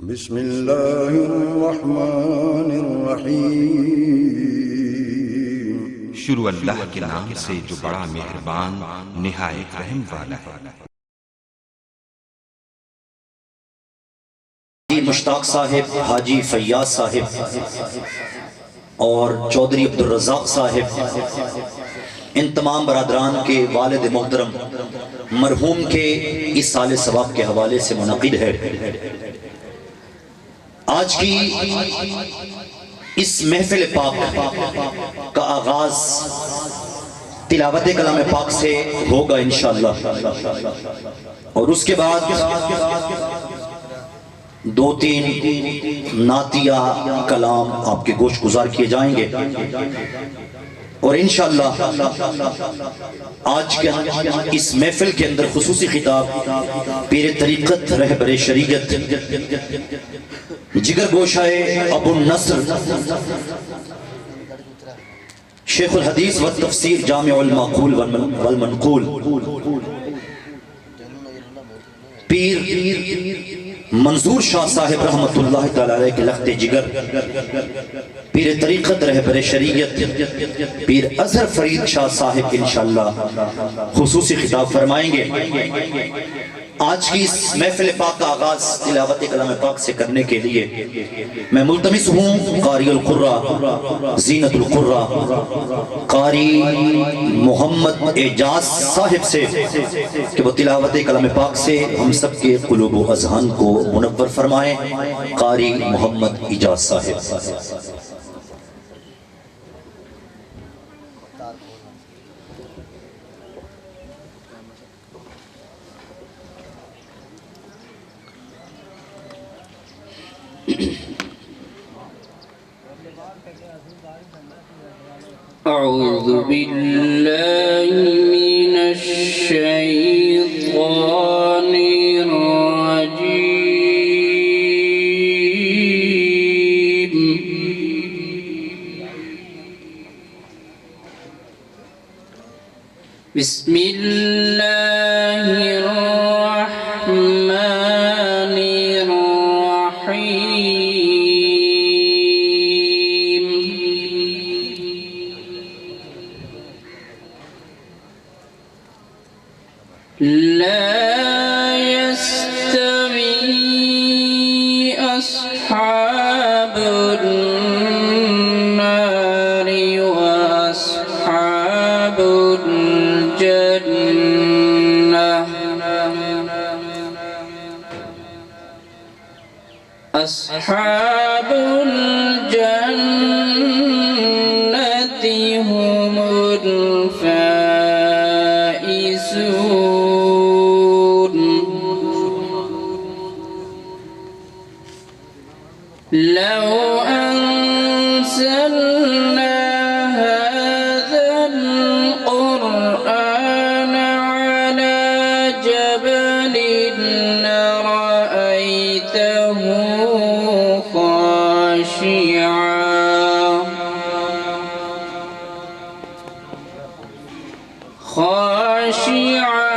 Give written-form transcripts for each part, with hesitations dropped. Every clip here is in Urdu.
بسم اللہ الرحمن الرحیم۔ شروع اللہ کے نام سے جو بڑا مہربان نہایت رحم والا ہے۔ مشتاق صاحب، حاجی فیاض صاحب اور چودھری عبدالرزاق صاحب، ان تمام برادران کے والد محترم مرحوم کے اس سال ثواب کے حوالے سے منعقد ہے۔ آج کی اس محفل پاک کا آغاز تلاوت کلام پاک سے ہوگا انشاءاللہ، اور اس کے بعد دو تین نعتیہ کلام آپ کے گوش گزار کیے جائیں گے، اور انشاءاللہ آج کے اس محفل کے اندر خصوصی خطاب پیر طریقت رہبر شریعت جگر گوشائے ابو النصر شیخ الحدیث و تفسیر جامع المعقول والمنقول پیر منظور شاہ صاحب رحمت اللہ تعالی علیہ کے لخت جگر، پیر طریقت رہبر شریعت پیر اظہر فرید شاہ صاحب انشاءاللہ خصوصی خطاب فرمائیں گے۔ آج کی اس محفل پاک کا آغاز تلاوت کلام پاک سے کرنے کے لیے میں ملتمس ہوں قاری القرآ زینت القرآ قاری محمد اعجاز صاحب سے کہ وہ تلاوت کلام پاک سے ہم سب کے قلوب و اذہان کو منور فرمائیں۔ قاری محمد اعجاز صاحب۔ أعوذ بالله من الشيطان الرجيم بسم الله الرحمن الرحيم لا يستوي أصحاب النار وأصحاب الجنة أصحاب الجنة هم الفائزون لو أنزلنا هذا القرآن على جبل لرأيته خاشعا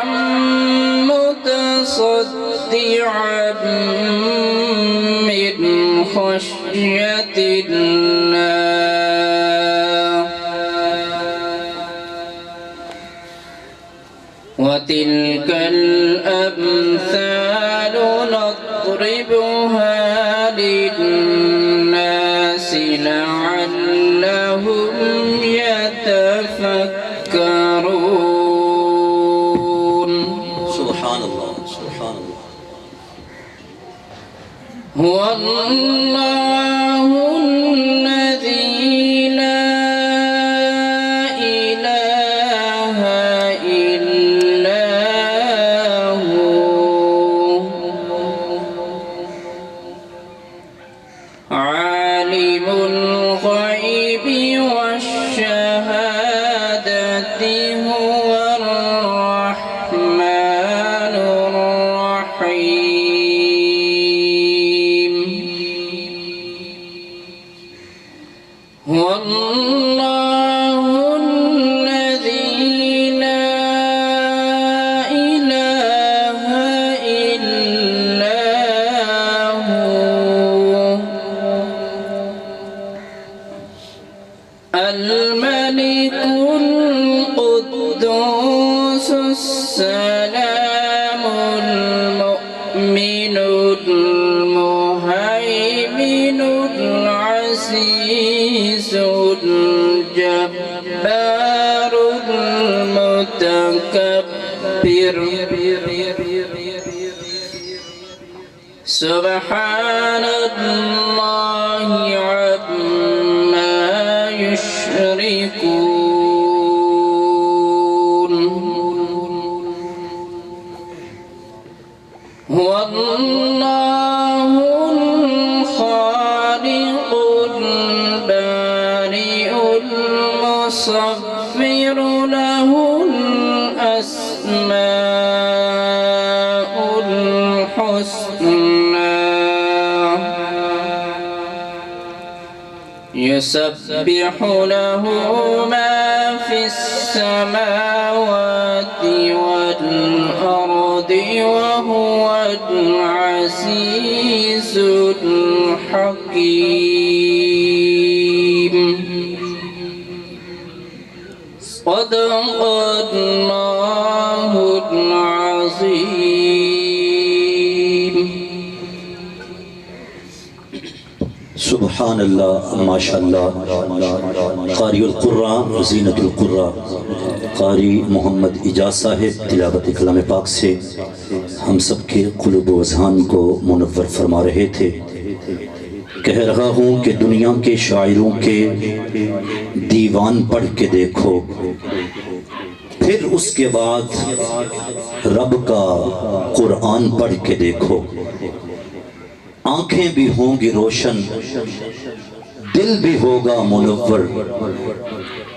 متصدعا من خشية الله وتلك الأمثال نضربها للناس لعلهم يتفكرون سبحان اللہ، سبحان اللہ۔ هو الله الذي لا إله إلا هو عالم الغيب والشهادة هو الرحمن الرحيم هو الله الذي لا إله إلا هو المؤمن المهيمن العزيز الجبار المتكبر سبحان الله عما يشركون هو الله الخالق البارئ المصور له الأسماء الحسنى يسبح له ما في السماوات والأرض وهو العزيز الحكيم صدق الله العظيم. سبحان اللہ ماشاء اللہ. قاری القرآن زینت القرآن قاری محمد اجاز صاحب تلاوت کلام پاک سے ہم سب کے قلوب و اذہان کو منور فرما رہے تھے. کہہ رہا ہوں کہ دنیا کے شاعروں کے دیوان پڑھ کے دیکھو، پھر اس کے بعد رب کا قرآن پڑھ کے دیکھو. آنکھیں بھی ہوں گی روشن، دل بھی ہوگا منور،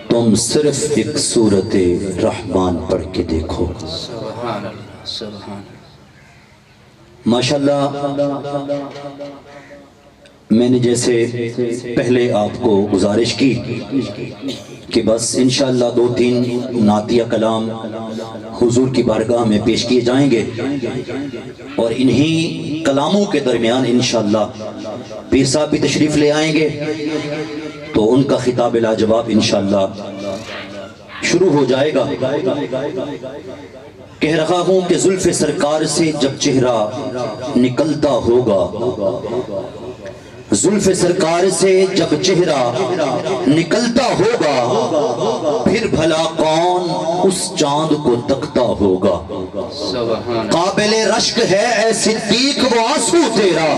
تم صرف ایک سورت رحمان پڑھ کے دیکھو. سبحان اللہ سبحان اللہ. ماشاءاللہ میں نے جیسے پہلے آپ کو گزارش کی کہ بس انشاءاللہ 2-3 نعتیہ کلام حضور کی بارگاہ میں پیش کیے جائیں گے، اور انہی کلاموں کے درمیان انشاءاللہ پیر صاحب بھی تشریف لے آئیں گے تو ان کا خطاب لاجواب انشاءاللہ شروع ہو جائے گا. کہہ رہا ہوں کہ زلف سرکار سے جب چہرہ نکلتا ہوگا، زلف سرکار سے جب چہرہ نکلتا ہوگا، پھر بھلا کون اس چاند کو تکتا ہوگا. قابل رشک ہے اے صدیق وہ آنسو تیرا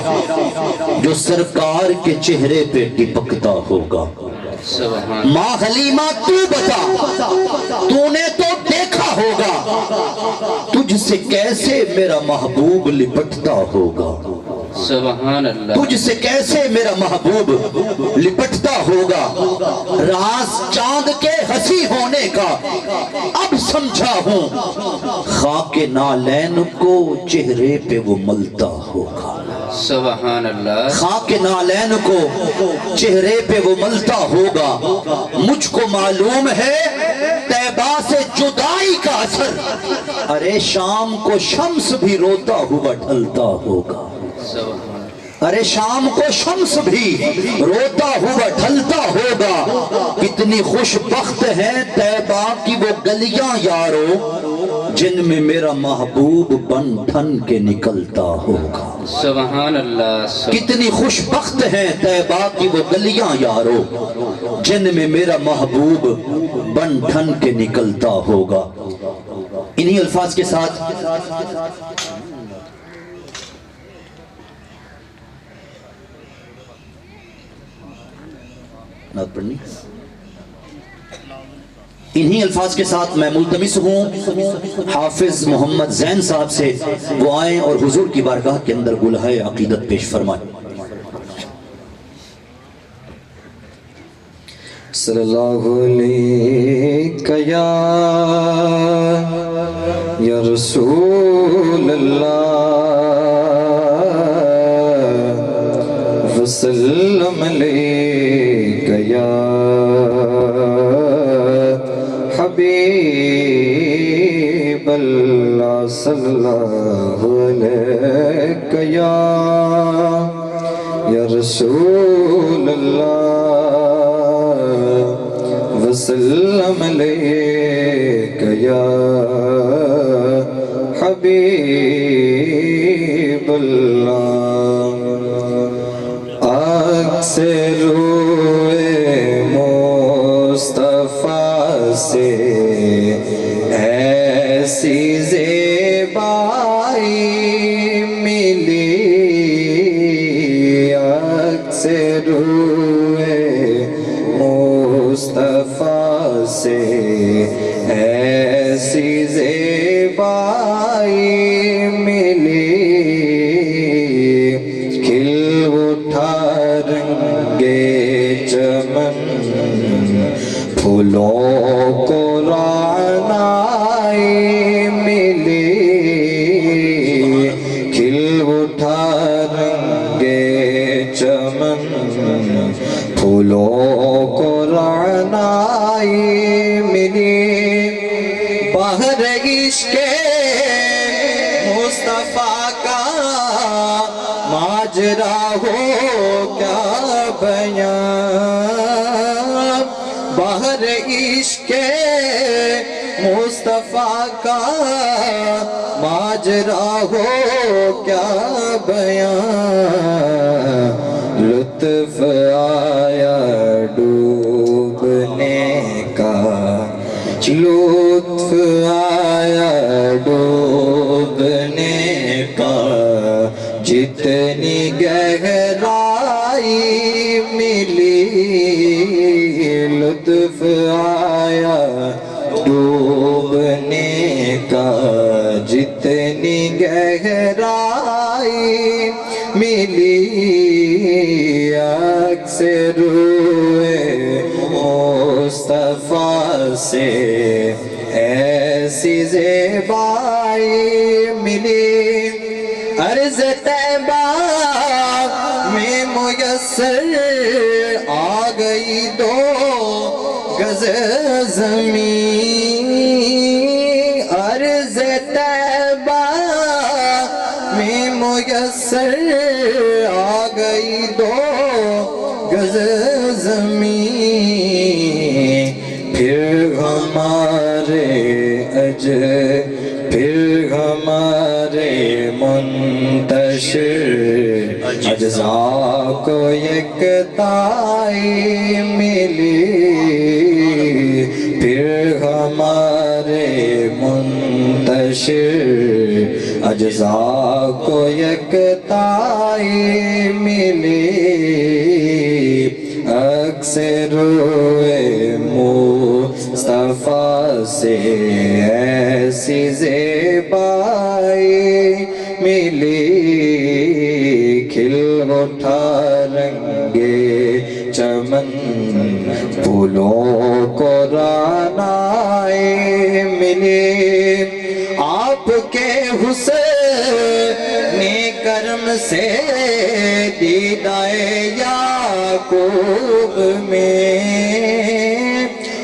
جو سرکار کے چہرے پہ ٹپکتا ہوگا. ماں حلیمہ تو بتا، تو نے تو دیکھا ہوگا تجھ سے کیسے میرا محبوب لپٹتا ہوگا. سبحان اللہ. تجھ سے کیسے میرا محبوب لپٹتا ہوگا. راز چاند کے ہنسی ہونے کا اب سمجھا ہوں، خاک نالین کو چہرے پہ وہ ملتا ہوگا. سبحان اللہ. خاک نالین کو چہرے پہ وہ ملتا ہوگا. مجھ کو معلوم ہے طیبہ سے جدائی کا اثر، ارے شام کو شمس بھی روتا ہوا ڈھلتا ہوگا. ارے شام کو شمس بھی روتا ہوا ڈھلتا ہوگا. کتنی خوش بخت ہیں طیبہ کی وہ گلیاں یارو جن میں میرا محبوب بن ٹھن کے نکلتا ہوگا. سبحان اللہ. کتنی خوش بخت ہیں طیبہ کی وہ گلیاں یارو جن میں میرا محبوب بن ٹھن کے نکلتا ہوگا. انہی الفاظ کے ساتھ انہی الفاظ کے ساتھ میں ملتمس ہوں حافظ محمد زین صاحب سے وہ آئیں اور حضور کی بارگاہ کے اندر گلہائے عقیدت پیش فرمائیں. صلی اللہ علیہ یا رسول اللہ وسلم علیہ یا حبیب اللہ صلی اللہ علیہ یا رسول اللہ وسلم علیک یا حبیب اللہ آنکھ سے روئے مصطفیٰ سے ایسی زیبائی ملی آنکھ سے روئے مصطفیٰ سے ایسی زیبائی ملی کھل اٹھا رنگے چمن پھولوں کو رعنائی ملی کھل اٹھا رنگے چمن پھولوں کو رعنائی ملی باہر عشق مصطفیٰ کا ماجرا ہو کیا بیان باہر عشق مصطفیٰ کا ماجرا ہو کیا بیان لطف آیا ڈوبنے کا لطف آیا ڈوبنے کا جتنی گہرائی ملی لطف آیا ڈوبنے کا جتنی گہرائی ملی آنکھ سے روئے مصطفیٰ سے ایسی زیبائی ملی عرض طیبہ میں میسر آ گئی 2 گز زمین عرض طیبہ میں میسر آ گئی 2 گز زمین پھر ہمارے منتشر اجزاء کو یکتائی ملی پھر ہمارے منتشر اجزاء کو یکتائی ملی اکثر روئے مصطفیٰ سے ایسی زیبائی ملی کھل اٹھا رنگے چمن پھولوں کو رعنائی ملی آپ کے حسن کرم سے دیدائے یعقوب میں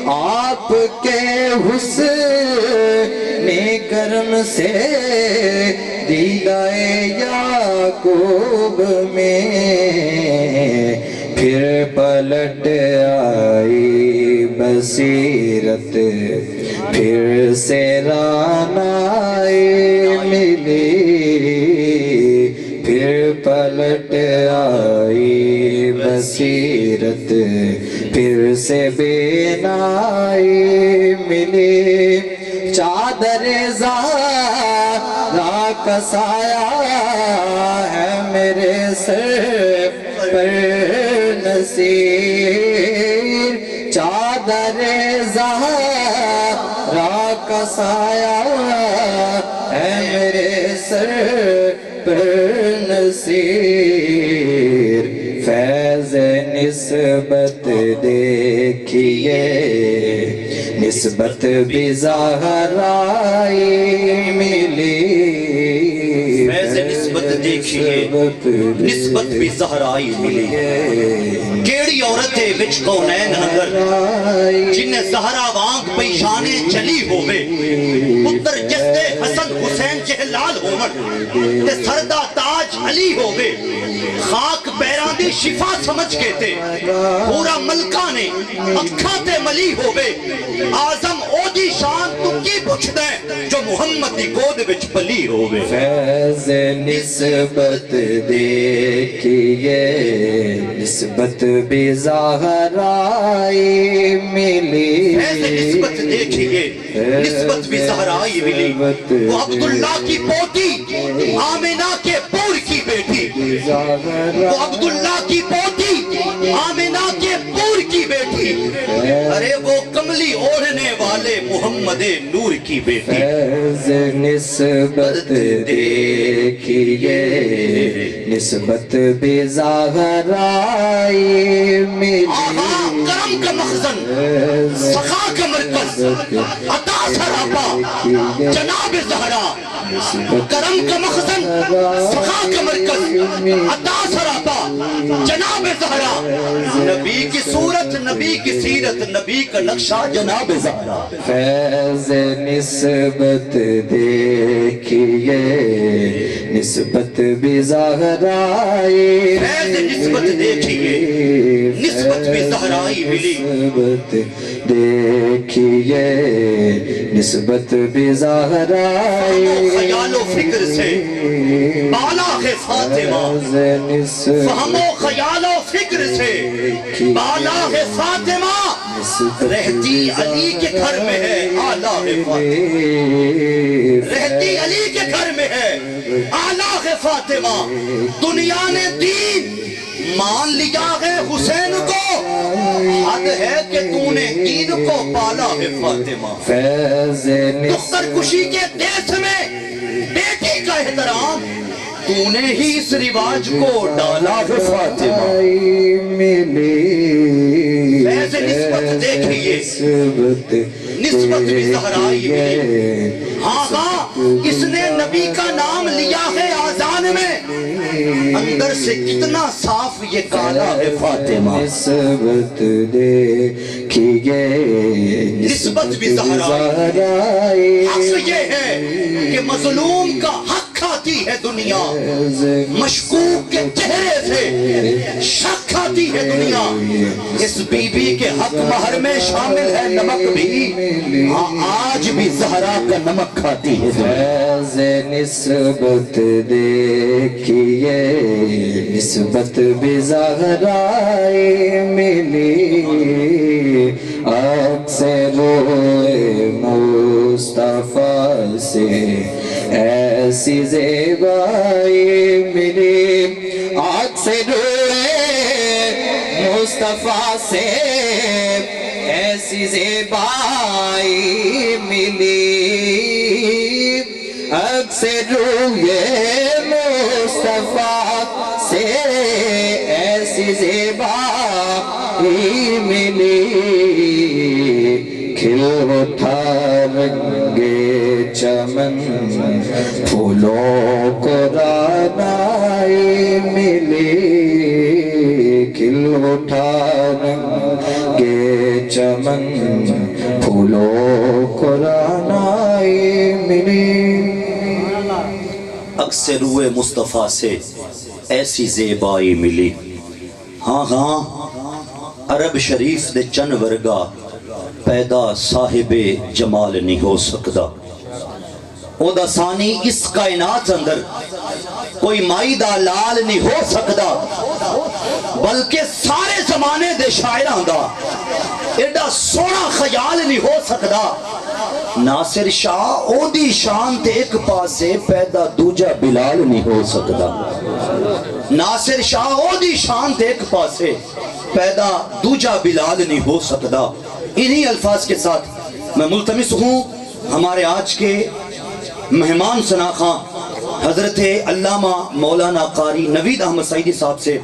آپ کے حسن کرم سے دیدائے یعقوب میں پھر پلٹ آئی بصیرت پھر سے رعنائی ملی پھر پلٹ آئی بصیرت پھر سے بینائی ملی چادر زہرا کا سایہ ہے میرے سر پر نصیر چادر زہرا کا سایہ ہے میرے سر پر نصیر فیض نسبت دیکھیے نسبت بھی زہرائی ملی فیض نسبت دیکھیے نسبت بھی زہرائی ملی کیڑی عورتیں وچ کونین اندر جن زہرا وانگ پیشانے چلی ہوئے پتر جستے حسن حسین جہلال ہومن تے سردہ تاج علی ہوگے خاک پیران دی شفا سمجھ کے تے پورا ملکہ نے اکھا تے ملی ہوگے آزم او دی شان تو کی پوچھ دیں جو محمد دی گود وچ پلی ہوگے فیض نسبت دیکھیے نسبت بھی زہرائی ملی فیض نسبت دیکھیے نسبت بھی زہرائی ملی وہ عبداللہ کی پوتی آمینہ کے پور کی بیٹی وہ عبداللہ کی پوتی آمینہ کے پور کی بیٹی ارے وہ کملی اوڑھنے والے محمد نور کی بیٹی فیض نسبت دیکھیے نسبت بھی زہرائی ملی کرم کا مخزن سخا کا مرکز عطا سراپا جناب زہرا کرم کا مخزن سخا کا مرکز عطا سراپا جناب زہرا نبی کی صورت نبی کی سیرت نبی کا نقشہ جناب زہرا فیض نسبت دیکھیے نسبت بھی زہرائی فیض نسبت دیکھیے نسبت بھی زہرائی ملی نسبت دیکھیے نسبت بھی زہرائی خیال و فکر سے بالا ہے فاطمہ فہم و خیال و فکر سے بالا ہے فاطمہ رہتی علی کے گھر میں ہے آلہ ہے فاطمہ رہتی علی کے گھر میں ہے آلہ ہے فاطمہ دنیا نے دین مان لیا ہے حسین کو حد ہے کہ تو نے دین کو پالا ہے فاطمہ فیض دختر کشی کے دیس میں بیٹی کا احترام تو نے ہی اس رواج کو ڈالا ہے فاطمہ ملی فیض نسبت دیکھئے نسبت بھی زہرائی ملی ہاں ہاں اس نے نبی کا نام لیا ہے آذان میں اندر سے کتنا صاف یہ کالا ہے فاطمہ نسبت دیکھیے نسبت بھی زہرائی حق یہ ہے کہ مظلوم کا حق کھاتی ہے دنیا مشکوک کے چہرے سے شک کھاتی ہے دنیا اس بی بی کے حق مہر میں شامل ہے نمک بھی ہاں آج بھی زہرا کا نمک کھاتی ہے فیض نسبت دیکھیے نسبت بھی زہرائی ملی اکثر روئے مصطفیٰ سے ایسی زیبائی ملی اکثر روئے مصطفیٰ سے ایسی زیبائی ملی اکثر روئے مصطفیٰ سے ایسی زیبائی ملی کھل اٹھا رنگے چمن پھولوں کو رانائی ملی کھل اٹھا رنگے چمن پھولوں کو رانائی ملی اکثر روئے مصطفیٰ سے ایسی زیبائی ملی ہاں ہاں عرب شریف دے چن ورگا پیدا صاحب جمال نہیں ہو سکتا او دا ثانی اس کائنات اندر کوئی مائی دا لال نہیں ہو سکتا بلکہ سارے زمانے دے شاعران دا ایڈا سونا خیال نہیں ہو سکتا ناصر شاہ او دی شان تے ایک پاسے پیدا دوجا بلال نہیں ہو سکتا ناصر شاہ او دی شان تے ایک پاسے پیدا دوجا بلال نہیں ہو سکتا انہی الفاظ کے ساتھ میں ملتمس ہوں ہمارے آج کے مہمان سناخاں حضرت علامہ مولانا قاری نوید احمد سعیدی صاحب سے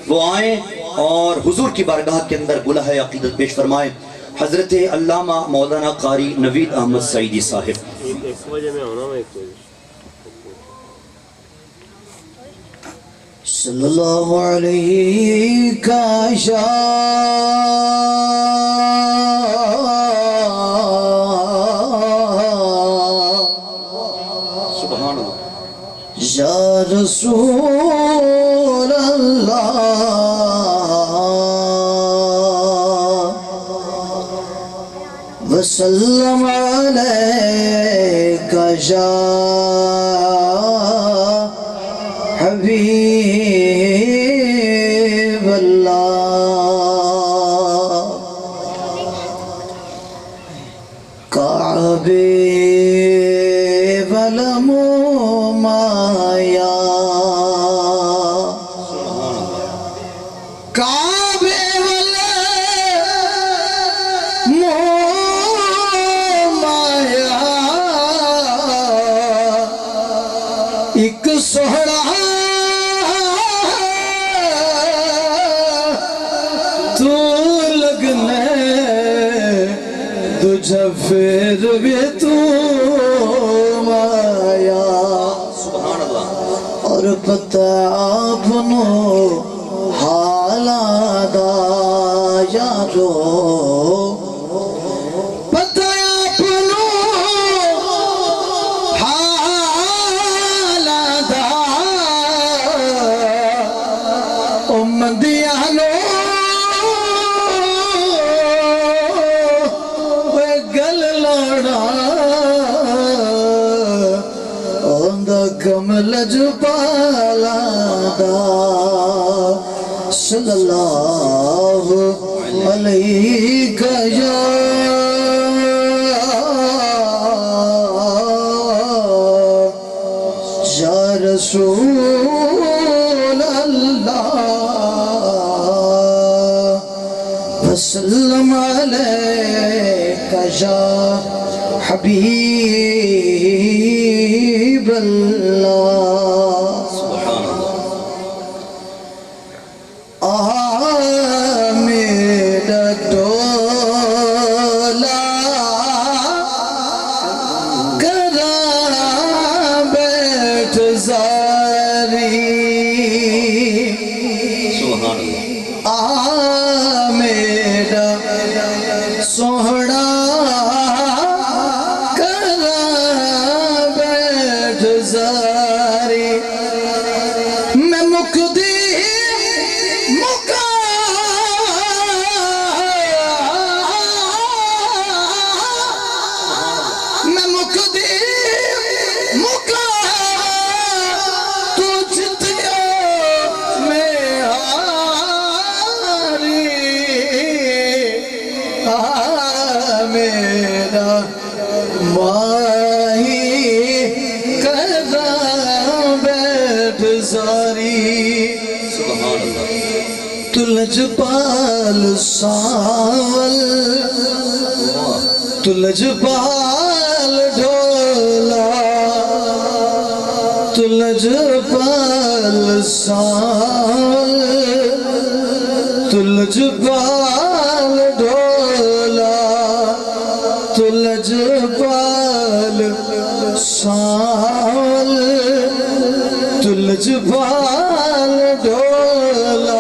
وہ آئیں اور حضور کی بارگاہ کے اندر گلہ عقیدت پیش فرمائیں حضرت علامہ مولانا قاری نوید احمد سعیدی صاحب صلی اللہ علیہ کا سبحان اللہ یا رسول اللہ وسلم علیکہ یا حبیب اللہ کعبے والمومایا کعبے والمومایا ایک سہرا تو لگنے تجھے پھر بھی تو مایا اور پتہ اپنو حالا دا یارو پتہ اپنو حالا دا امدیانو کمل جبالا دا صلی اللہ علیہ یا رسول اللہ وسلم علیکہ یا حبیب اللہ آمین ڈولا کرا بیٹھ زاری آمین سوڑا میں مقدی مقا میں مقدی مقا تو جتیا میں ہاری میرا ماہی تلج پال ساول تلج پال ڈھولا تلج پال ساول تلج پال ڈھولا تلج پال ساول تلج پال ڈھولا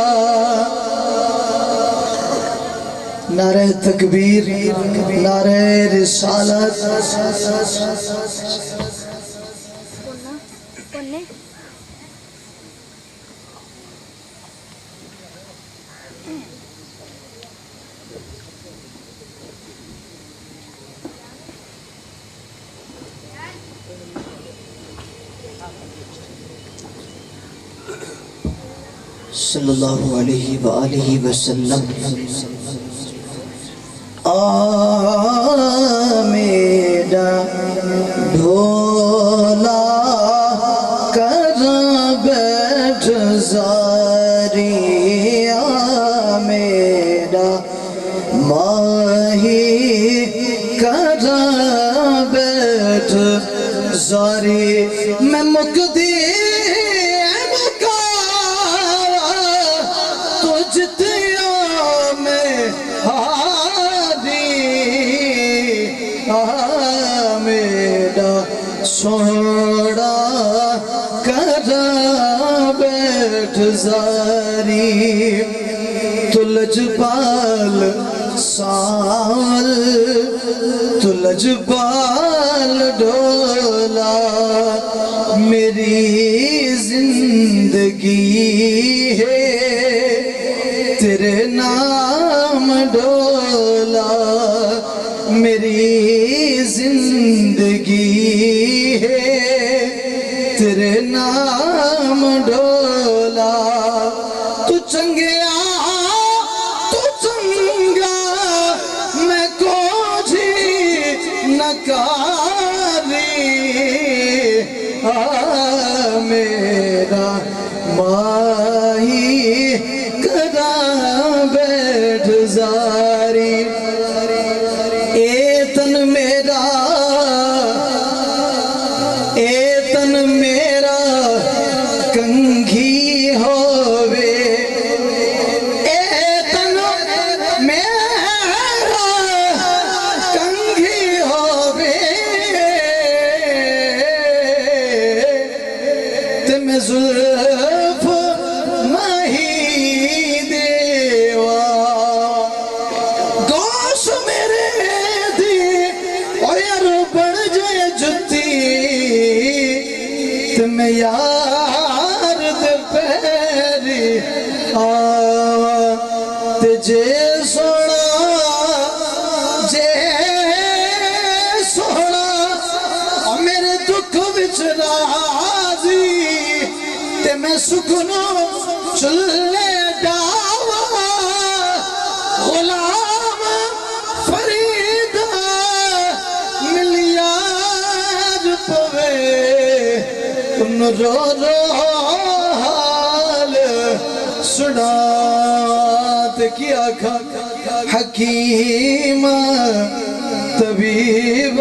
نعرہ تکبیر نعرہ رسالت صلی اللہ علیہ وآلہ وسلم میرا ڈھولا کر بیٹھ زاری میرا ماہی کر بیٹھ زاری میں مقدی سوڑا کر بیٹھ زاری تلج پال سال تلج پال ڈولا میری زندگی زندگی ہے تیرے نام ڈولا میری زندگی ہے تیرے نام ڈولا تو چنگیا تو چنگا میں کوجھی نکاری میرا ماہی کرا بیٹھ زاری اے تن میرا کنگھی ہووے اے تن میرا کنگھی ہووے تے میں زلف مہی دیوا گوش میرے دی اور یار بڑھ جائے جتی تے میں یار دے پیری تے جے سونا اور میرے دکھ وچ راضی تے میں سکنوں چلے ڈاوا غلام فریدہ ملیار پوے ان رو رو حال سنات کیا کھا حکیم طبیب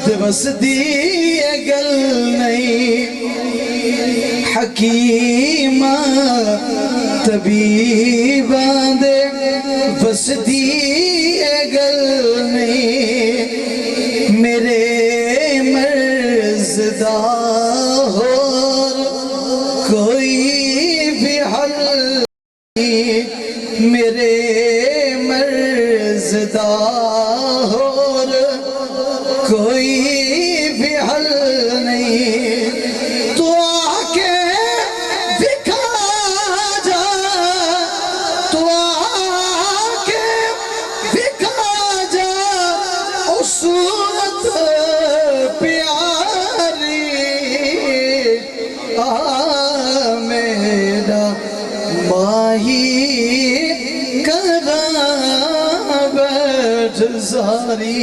دبس دیئے گل نہیں حکیم طبیب دبس دیئے گل نہیں میرے مرزدہ کوئی بھی حل نہیں میرے مرزدہ اور کوئی بھی حل نہیں تو آکے دکھا جا تو آکے دکھا جا اس صورت پیاری میرا ماہی کرا بیٹھ زاری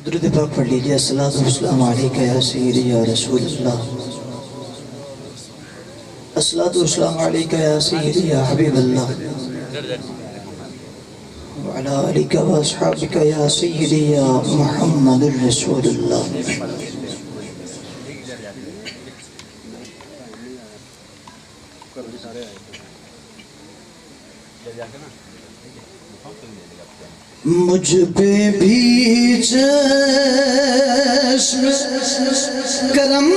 درود پاک پڑھ لیجئے الصلاۃ والسلام علیکہ یا سیدی یا رسول اللہ الصلاۃ والسلام علیکہ یا سیدی یا حبیب اللہ وعلى آلك وأصحابك يا سيدي يا محمد رسول الله مجھ پہ بھی چشم کرم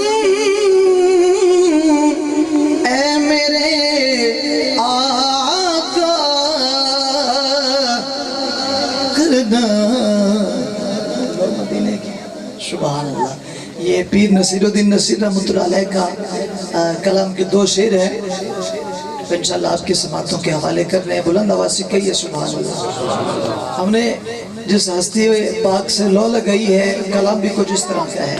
اے میرے آقا کرنا مدینے کی سبحان اللہ یہ پیر نصیر الدین نصیر رحمۃ اللہ علیہ کا کلام کے 2 شعر ہیں انشاءاللہ آپ کی سماعتوں کے حوالے کر رہے ہیں بلند آواز سے کہیے سبحان اللہ ہم نے جس ہستی پاک سے لو لگائی ہے کلام بھی کچھ اس طرح کا ہے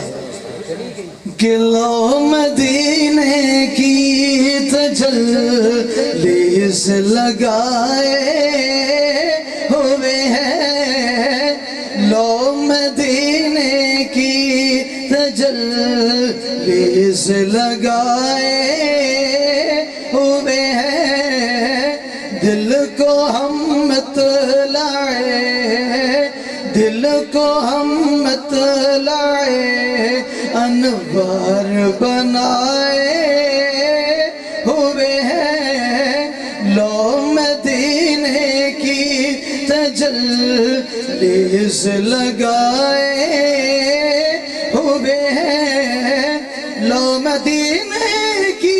کہ لو مدینے کی تجلی سے لگائے ہوئے ہیں لو مدینے کی تجلی سے لگائے ہوئے ہیں دل کو ہم مطلعے دل کو ہم مطلعے انوار بنائے ہوئے ہیں لو مدینے کی تجلی سے لگائے ہوئے ہیں لو مدینے کی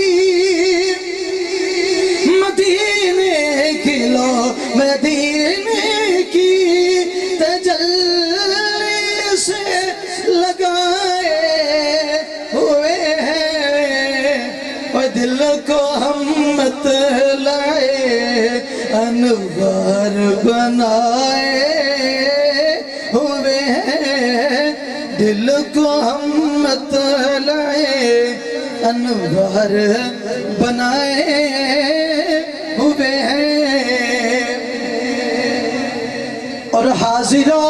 لو مدینے کی تجلی سے لگائے ہوئے ہیں، اور دل کو ہم مت لائے انوار بنائے ہوئے ہیں، دل کو ہم مت لائے انوار بنائے ہوئے ہیں، اور حاضروں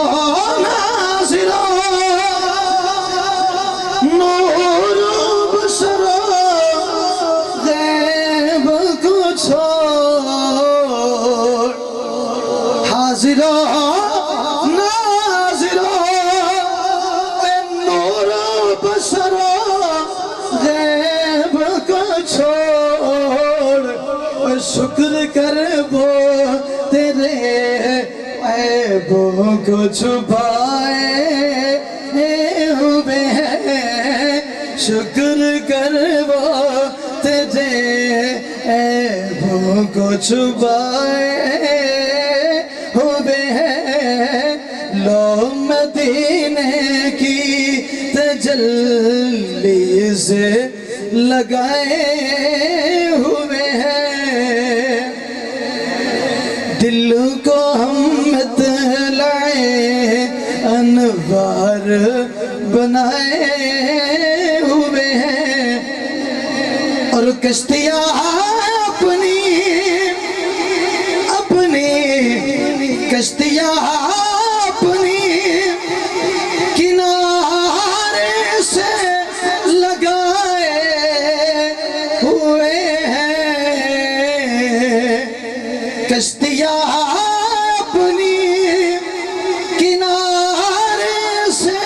ناظروں نور بصر غیب کو چھوڑ، حاضروں ناظروں نور بصر غیب کو چھوڑ، اور شکر کر وہ تیرے عیبوں کو چھپائے ہوئے ہیں، شکر کر وہ تیرے عیبوں کو چھپائے ہوئے ہیں، لو مدینے کی تجلی سے لگائے ہوئے ہیں، دل کو ہم مت لائے انوار بنائے ہوئے ہیں، اور کشتیاں اپنی کشتیاں اپنی کنارے سے لگائے ہوئے ہیں، کشتیاں اپنی کنارے سے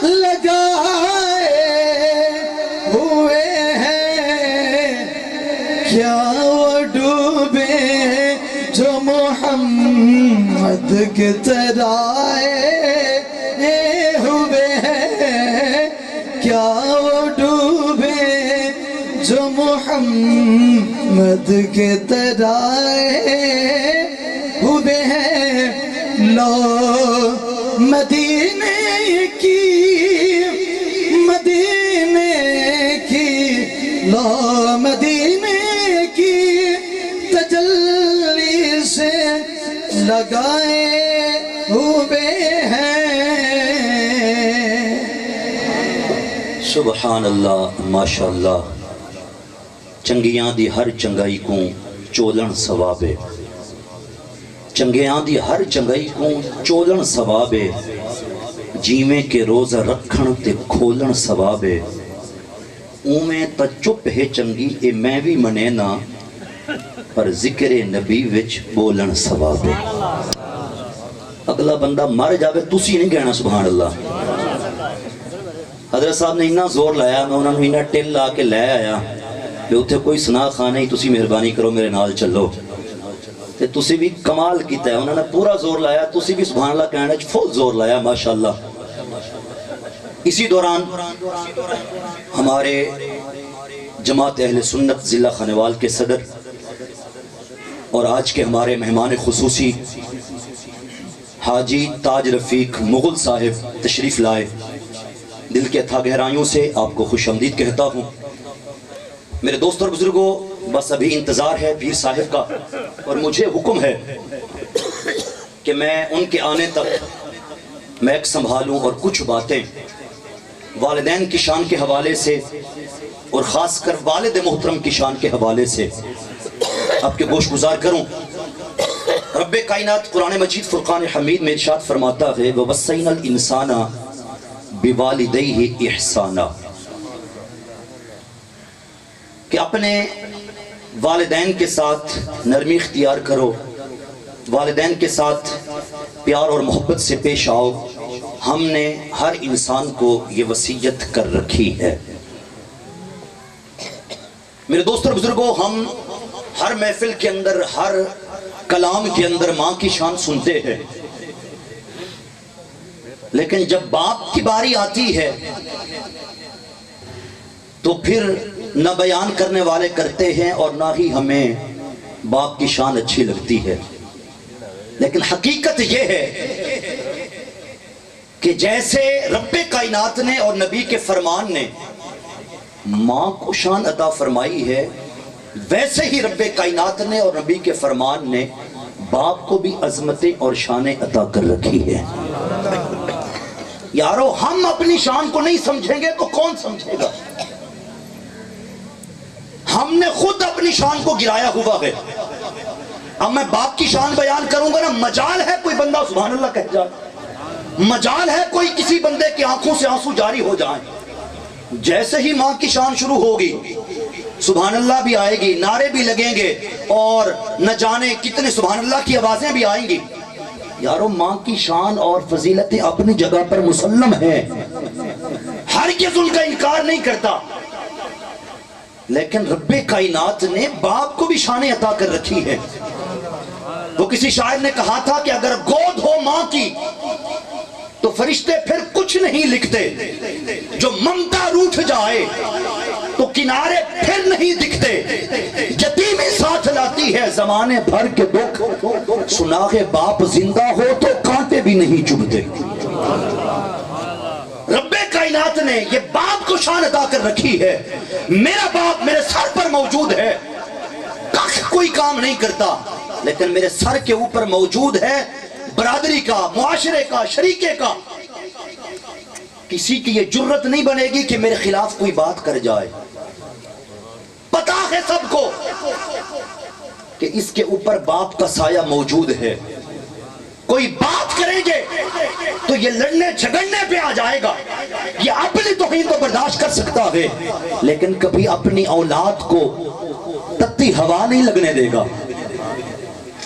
لگائے ہوئے ہیں، کیا وہ ڈوبے جو محمد کے ترائے ہوئے ہیں، کیا وہ ڈوبے جو محمد کے ترائے ہوئے ہیں، لو مدینے کی لو مدینے کی تجلی سے لگائے ہوئے ہیں۔ سبحان اللہ، ماشاء اللہ۔ چنگیاں دی ہر چنگائی کو چولن ثوابے، چنگیاں دی ہر چنگائی کو چولن ثوابے، جیویں کے روزہ رکھن تے کھولن ثوابے، اومیں تا چپ ہے چنگی اے میں بھی منے نا، پر ذکر نبی وچ بولن ثوابے۔ اگلا بندہ مر جاوے تسی نہیں کہنا سبحان اللہ۔ حضرت صاحب نے اتنا زور لایا، میں انہوں نے اتنا ٹل لا کے لے آیا کہ اتھے کوئی سنا خانہ ہی تسی مہربانی کرو میرے نال چلو، تے تسی بھی کمال کیتا ہے، انہوں نے پورا زور لایا، تسی بھی سبحان اللہ کہنا فل زور لایا ماشاءاللہ۔ اسی دوران ہمارے جماعت اہل سنت ضلع خانوال کے صدر اور آج کے ہمارے مہمان خصوصی حاجی تاج رفیق مغل صاحب تشریف لائے، دل کے اتھا گہرائیوں سے آپ کو خوش آمدید کہتا ہوں۔ میرے دوست اور بزرگوں، بس ابھی انتظار ہے پیر صاحب کا، اور مجھے حکم ہے کہ میں ان کے آنے تک میک سنبھالوں اور کچھ باتیں والدین کی شان کے حوالے سے اور خاص کر والد محترم کی شان کے حوالے سے آپ کے گوش گزار کروں۔ رب کائنات قرآن مجید فرقان حمید میں ارشاد فرماتا ہے وَوَصَّيْنَا الْإِنسَانَ بِوَالِدَيْهِ إِحْسَانًا، کہ اپنے والدین کے ساتھ نرمی اختیار کرو، والدین کے ساتھ پیار اور محبت سے پیش آؤ، ہم نے ہر انسان کو یہ وصیت کر رکھی ہے۔ میرے دوست اور بزرگوں، ہم ہر محفل کے اندر، ہر کلام کے اندر ماں کی شان سنتے ہیں، لیکن جب باپ کی باری آتی ہے تو پھر نہ بیان کرنے والے کرتے ہیں اور نہ ہی ہمیں باپ کی شان اچھی لگتی ہے۔ لیکن حقیقت یہ ہے کہ جیسے رب کائنات نے اور نبی کے فرمان نے ماں کو شان عطا فرمائی ہے، ویسے ہی رب کائنات نے اور نبی کے فرمان نے باپ کو بھی عظمتیں اور شانیں عطا کر رکھی ہے۔ یارو ہم اپنی شان کو نہیں سمجھیں گے تو کون سمجھے گا؟ ہم نے خود اپنی شان کو گرایا ہوا ہے۔ اب میں باپ کی شان بیان کروں گا نا، مجال ہے کوئی بندہ سبحان اللہ کہہ جائے، مجال ہے کوئی کسی بندے کی آنکھوں سے آنسو جاری ہو جائیں۔ جیسے ہی ماں کی شان شروع ہوگی سبحان اللہ بھی آئے گی، نعرے بھی لگیں گے اور نہ جانے کتنے سبحان اللہ کی آوازیں بھی آئیں گی۔ یارو ماں کی شان اور فضیلتیں اپنی جگہ پر مسلم ہیں، ہرگز ان کا انکار نہیں کرتا، لیکن رب کائنات نے باپ کو بھی شانیں عطا کر رکھی ہے۔ وہ کسی شاعر نے کہا تھا کہ اگر گود ہو ماں کی تو فرشتے پھر کچھ نہیں لکھتے، جو ممتا روٹھ جائے تو کنارے پھر نہیں دکھتے، یتیمی ساتھ لاتی ہے زمانے بھر کے دکھ، سناغے باپ زندہ ہو تو کانٹے بھی نہیں چبھتے۔ رب کائنات نے یہ باپ کو شان عطا کر رکھی ہے۔ میرا باپ میرے سر پر موجود ہے، کوئی کام نہیں کرتا، لیکن میرے سر کے اوپر موجود ہے برادری کا، معاشرے کا، شریکے کا۔ کسی کی یہ جرت نہیں بنے گی کہ میرے خلاف کوئی بات کر جائے۔ پتا ہے سب کو کہ اس کے اوپر باپ کا سایہ موجود ہے، کوئی بات کریں گے تو یہ لڑنے جھگڑنے پہ آ جائے گا، یہ اپنی توہین کو برداشت کر سکتا ہے لیکن کبھی اپنی اولاد کو تتی ہوا نہیں لگنے دے گا۔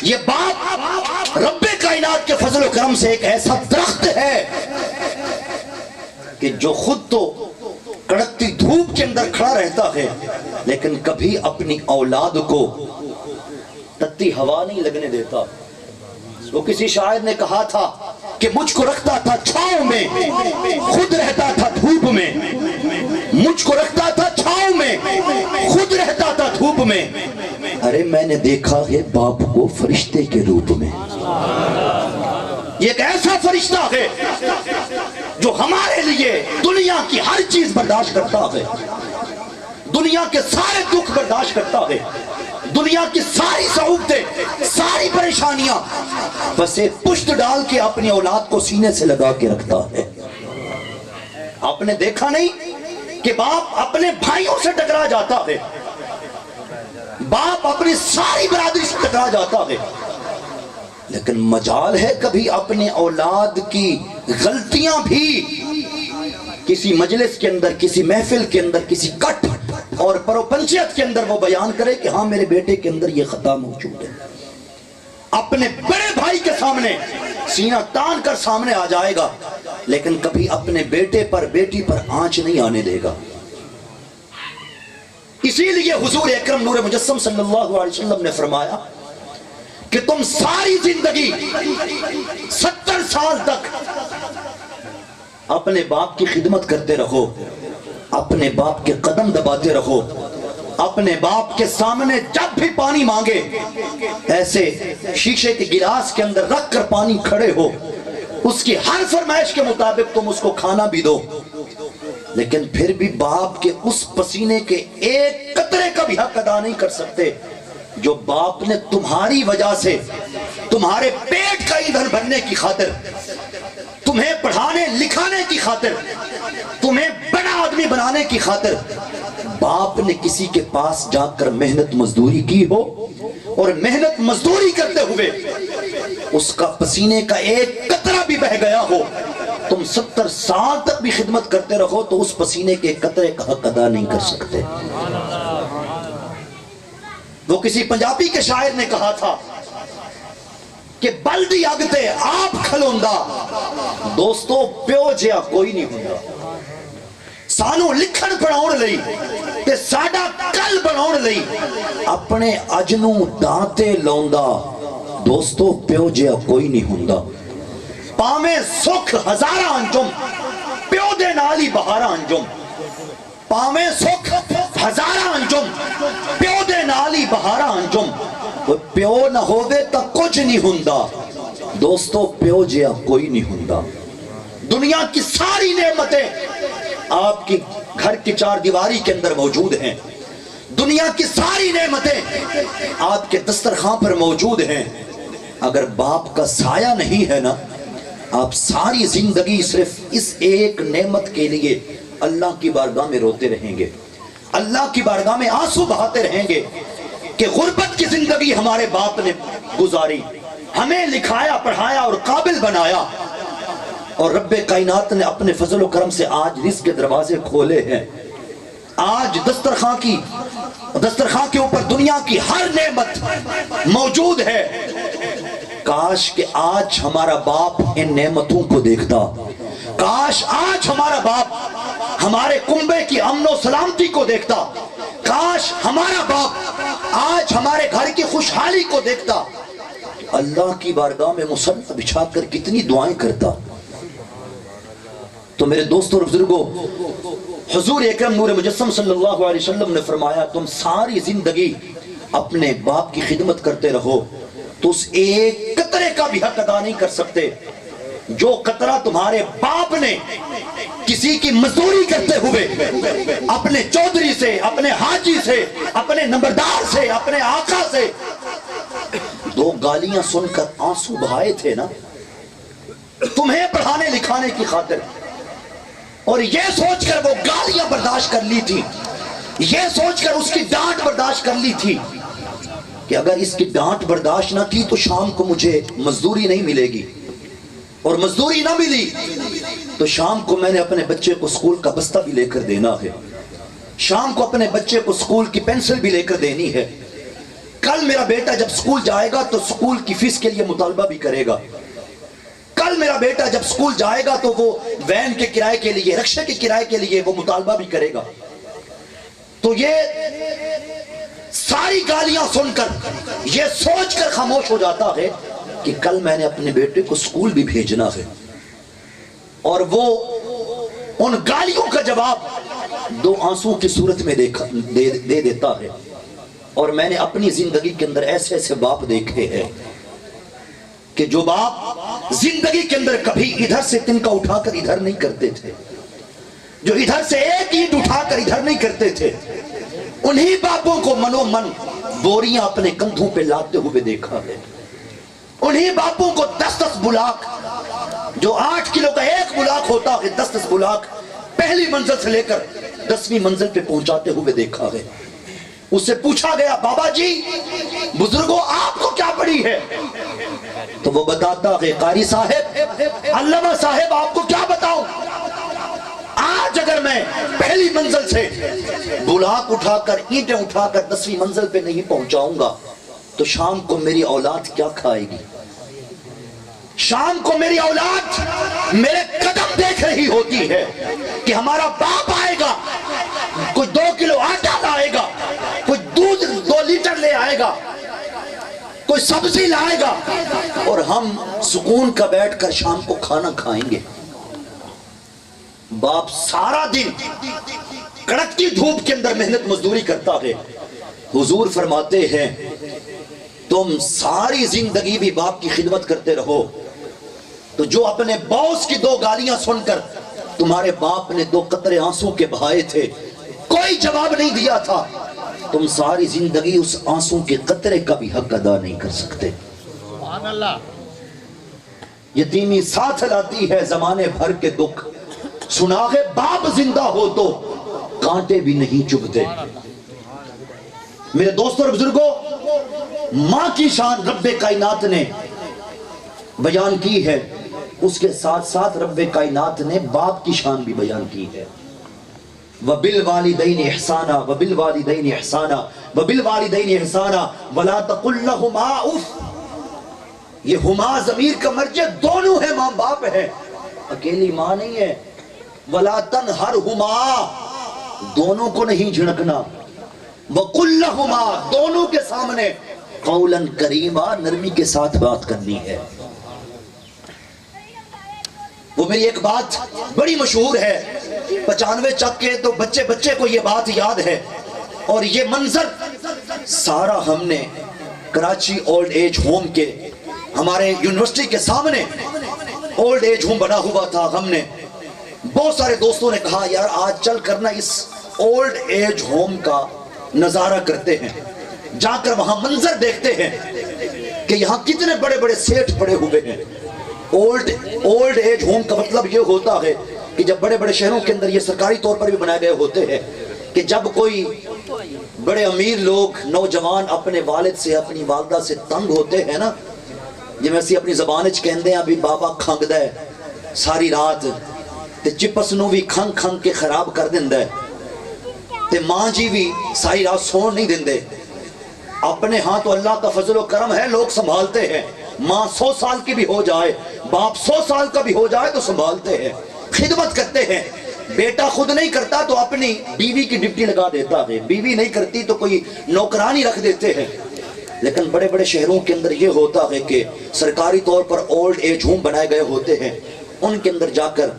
یہ باپ رب کائنات کے فضل و کرم سے ایک ایسا درخت ہے کہ جو خود تو کڑکتی دھوپ کے اندر کھڑا رہتا ہے لیکن کبھی اپنی اولاد کو تتی ہوا نہیں لگنے دیتا۔ وہ کسی شاعر نے کہا تھا کہ مجھ کو رکھتا تھا چھاؤں میں، خود رہتا تھا دھوپ میں، مجھ کو رکھتا تھا چھاؤں میں، خود رہتا تھا دھوپ میں، ارے میں نے دیکھا ہے باپ کو فرشتے کے روپ میں۔ یہ ایک ایسا فرشتہ ہے جو ہمارے لیے دنیا کی ہر چیز برداشت کرتا ہے، دنیا کے سارے دکھ برداشت کرتا ہے، دنیا کی ساری صعوبتیں، ساری پریشانیاں، بس ایک پشت ڈال کے اپنی اولاد کو سینے سے لگا کے رکھتا ہے۔ آپ نے دیکھا نہیں کہ باپ اپنے بھائیوں سے ٹکرا جاتا ہے، باپ اپنی ساری برادری سے ٹکرا جاتا ہے، لیکن مجال ہے کبھی اپنے اولاد کی غلطیاں بھی کسی مجلس کے اندر، کسی محفل کے اندر، کسی کٹ اور پروپنچیت کے اندر وہ بیان کرے کہ ہاں میرے بیٹے کے اندر یہ خطا موجود ہے۔ اپنے بڑے بھائی کے سامنے سینہ تان کر سامنے آ جائے گا لیکن کبھی اپنے بیٹے پر بیٹی پر آنچ نہیں آنے دے گا۔ اسی لیے حضور اکرم نور مجسم صلی اللہ علیہ وسلم نے فرمایا کہ تم ساری زندگی 70 سال تک اپنے باپ کی خدمت کرتے رہو، اپنے باپ کے قدم دباتے رہو، اپنے باپ کے سامنے جب بھی پانی مانگے ایسے شیشے کے گلاس کے اندر رکھ کر پانی کھڑے ہو، اس کی ہر فرمائش کے مطابق تم اس کو کھانا بھی دو، لیکن پھر بھی باپ کے اس پسینے کے ایک قطرے کا بھی حق ادا نہیں کر سکتے جو باپ نے تمہاری وجہ سے تمہارے پیٹ کا ایندھن بھرنے کی خاطر، تمہیں پڑھانے لکھانے کی خاطر، تمہیں بڑا آدمی بنانے کی خاطر باپ نے کسی کے پاس جا کر محنت مزدوری کی ہو اور محنت مزدوری کرتے ہوئے اس کا پسینے کا ایک قطرہ بھی بہ گیا ہو، تم 70 سال تک بھی خدمت کرتے رہو تو اس پسینے کے قطرے کا حق ادا نہیں کر سکتے۔ وہ کسی پنجابی کے شاعر نے کہا تھا کہ بلدی اگتے آپ کھلوندا، دوستو پیو جیا کوئی نہیں ہوندا، سانو لکھن پڑھاؤن لئی تے ساڈا کل بناؤن لئی اپنے اجنوں دانتے لوندا، دوستو پیو جیا کوئی نہیں ہوندا، پاویں سکھ ہزاراں انجم پیو دے نال ہی بہاراں انجم، پاویں سکھ ہزاراں انجم پیو دے نال ہی بہاراں انجم، پیو نہ ہووے تا کچھ نہیں ہوندا، دوستو پیو جیا کوئی نہیں ہوندا۔ دنیا کی ساری نعمتیں آپ کی گھر کی چار دیواری کے اندر موجود ہیں، دنیا کی ساری نعمتیں آپ کے دسترخوان پر موجود ہیں، اگر باپ کا سایہ نہیں ہے نا، آپ ساری زندگی صرف اس ایک نعمت کے لیے اللہ کی بارگاہ میں روتے رہیں گے، اللہ کی بارگاہ میں آنسو بہاتے رہیں گے کہ غربت کی زندگی ہمارے باپ نے گزاری، ہمیں لکھایا پڑھایا اور قابل بنایا، اور رب کائنات نے اپنے فضل و کرم سے آج رزق کے دروازے کھولے ہیں، آج دسترخوان کے اوپر دنیا کی ہر نعمت موجود ہے۔ کاش کہ آج ہمارا باپ ان نعمتوں کو دیکھتا، کاش آج ہمارا باپ ہمارے کنبے کی امن و سلامتی کو دیکھتا، کاش ہمارا باپ آج ہمارے گھر کی خوشحالی کو دیکھتا، اللہ کی بارگاہ میں مصلی بچھا کر کتنی دعائیں کرتا۔ تو میرے دوستوں اور بزرگوں، حضور اکرم نور مجسم صلی اللہ علیہ وسلم نے فرمایا تم ساری زندگی اپنے باپ کی خدمت کرتے رہو تو اس ایک قطرے کا بھی حق ادا نہیں کر سکتے جو قطرہ تمہارے باپ نے کسی کی مزدوری کرتے ہوئے اپنے چودھری سے، اپنے حاجی سے، اپنے نمبردار سے، اپنے آقا سے دو گالیاں سن کر آنسو بہائے تھے نا، تمہیں پڑھانے لکھانے کی خاطر، اور یہ سوچ کر وہ گالیاں برداشت کر لی تھی، یہ سوچ کر اس کی ڈانٹ برداشت کر لی تھی کہ اگر اس کی ڈانٹ برداشت نہ کی تو شام کو مجھے مزدوری نہیں ملے گی، اور مزدوری نہ ملی تو شام کو میں نے اپنے بچے کو سکول کا بستہ بھی لے کر دینا ہے، شام کو اپنے بچے کو سکول کی پینسل بھی لے کر دینی ہے، کل میرا بیٹا جب سکول جائے گا تو سکول کی فیس کے لیے مطالبہ بھی کرے گا، کل میرا بیٹا جب سکول جائے گا تو وہ وین کے کرائے کے لیے، رکشے کے کرائے کے لیے وہ مطالبہ بھی کرے گا۔ تو یہ ساری گالیاں سن کر یہ سوچ کر خاموش ہو جاتا ہے کہ کل میں نے اپنے بیٹے کو سکول بھی بھیجنا ہے، اور وہ ان گالیوں کا جواب دو آنسو کی صورت میں دے دیتا ہے۔ اور میں نے اپنی زندگی کے اندر ایسے ایسے باپ دیکھے ہیں کہ جو باپ زندگی کے اندر کبھی ادھر سے تنکا اٹھا کر ادھر نہیں کرتے تھے، جو ادھر سے ایک اینٹ اٹھا کر ادھر نہیں کرتے تھے، انہی باپوں کو منو من بوریاں اپنے کندھوں پہ لاتے ہوئے دیکھا ہے، انہی باپوں کو 10-10 بلاک، جو 8 کلو کا ایک بلاک ہوتا ہے، 10-10 بلاک پہلی منزل سے لے کر 10ویں منزل پہ پہنچاتے ہوئے دیکھا ہے۔ اس سے پوچھا گیا بابا جی بزرگوں آپ کو کیا پڑی ہے؟ تو وہ بتاتا ہے قاری صاحب، علامہ صاحب آپ کو کیا بتاؤں، آج اگر میں پہلی منزل سے بلاک اٹھا کر اینٹیں اٹھا کر 10ویں منزل پہ نہیں پہنچاؤں گا تو شام کو میری اولاد کیا کھائے گی؟ شام کو میری اولاد میرے قدم دیکھ رہی ہوتی ہے کہ ہمارا باپ آئے گا، کوئی 2 کلو آٹا لائے گا، کوئی دودھ 2 لیٹر لے آئے گا، کوئی سبزی لائے گا، اور ہم سکون کا بیٹھ کر شام کو کھانا کھائیں گے۔ باپ سارا دن کڑکتی دھوپ کے اندر محنت مزدوری کرتا ہے، حضور فرماتے ہیں تم ساری زندگی بھی باپ کی خدمت کرتے رہو تو جو اپنے باس کی 2 گالیاں سن کر تمہارے باپ نے 2 قطرے آنسو کے بہائے تھے، کوئی جواب نہیں دیا تھا، تم ساری زندگی اس آنسو کے قطرے کا بھی حق ادا نہیں کر سکتے۔ سبحان اللہ۔ یتیمی ساتھ لاتی ہے زمانے بھر کے دکھ، سناغے باپ زندہ ہو تو کانٹے بھی نہیں چبھتے۔ میرے دوستوں اور بزرگوں، ماں کی شان رب کائنات نے بیان کی ہے، اس کے ساتھ ساتھ رب کائنات نے باپ کی شان بھی بیان کی ہے۔ وَبِالْوَالِدَيْنِ إِحْسَانًا وَبِالْوَالِدَيْنِ إِحْسَانًا وَبِالْوَالِدَيْنِ إِحْسَانًا وَلَا تَقُلْ لَهُمَا اُفٍّ۔ یہ ہما ضمیر کا مرجع دونوں ہے، ماں باپ ہے، اکیلی ماں نہیں ہے۔ وَلَا تَنْهَرْهُمَا، دونوں کو نہیں جھڑکنا۔ وَقُلْ لَهُمَا، دونوں کے سامنے قَوْلًا كَرِيمًا، نرمی کے ساتھ بات کرنی ہے۔ وہ میری ایک بات بڑی مشہور ہے، 95 چک کے تو بچے کو یہ بات یاد ہے، اور یہ منظر سارا ہم نے کراچی اولڈ ایج ہوم کے ہمارے یونیورسٹی کے سامنے اولڈ ایج ہوم بنا ہوا تھا. ہم نے بہت سارے دوستوں نے کہا یار آج چل کر نا اس اولڈ ایج ہوم کا نظارہ کرتے ہیں, جا کر وہاں منظر دیکھتے ہیں کہ یہاں کتنے بڑے بڑے سیٹ پڑے ہوئے ہیں. اولڈ ایج ہوم کا مطلب یہ ہوتا ہے کہ جب بڑے بڑے شہروں کے اندر یہ سرکاری طور پر بھی بنائے گئے ہوتے ہیں کہ جب کوئی بڑے امیر لوگ نوجوان اپنے والد سے اپنی والدہ سے تنگ ہوتے ہیں نا, جی اسی اپنی زبان کہندے ہیں ابھی بابا کھنگدا ہے ساری رات تے چپس نو بھی کھنگ کھنگ کے خراب کر دیندا ہے تے ماں جی بھی ساری رات سون نہیں دیندے. اپنے ہاں تو اللہ کا فضل و کرم ہے, لوگ سنبھالتے ہیں. ماں 100 سال کی بھی ہو جائے, باپ 100 سال کا بھی ہو جائے تو سنبھالتے ہیں, خدمت کرتے ہیں. بیٹا خود نہیں کرتا تو اپنی بیوی کی ڈپٹی لگا دیتا ہے, بیوی نہیں کرتی تو کوئی نوکرانی رکھ دیتے ہیں. لیکن بڑے بڑے شہروں کے اندر یہ ہوتا ہے کہ سرکاری طور پر اولڈ ایج ہوم بنائے گئے ہوتے ہیں, ان کے اندر جا کر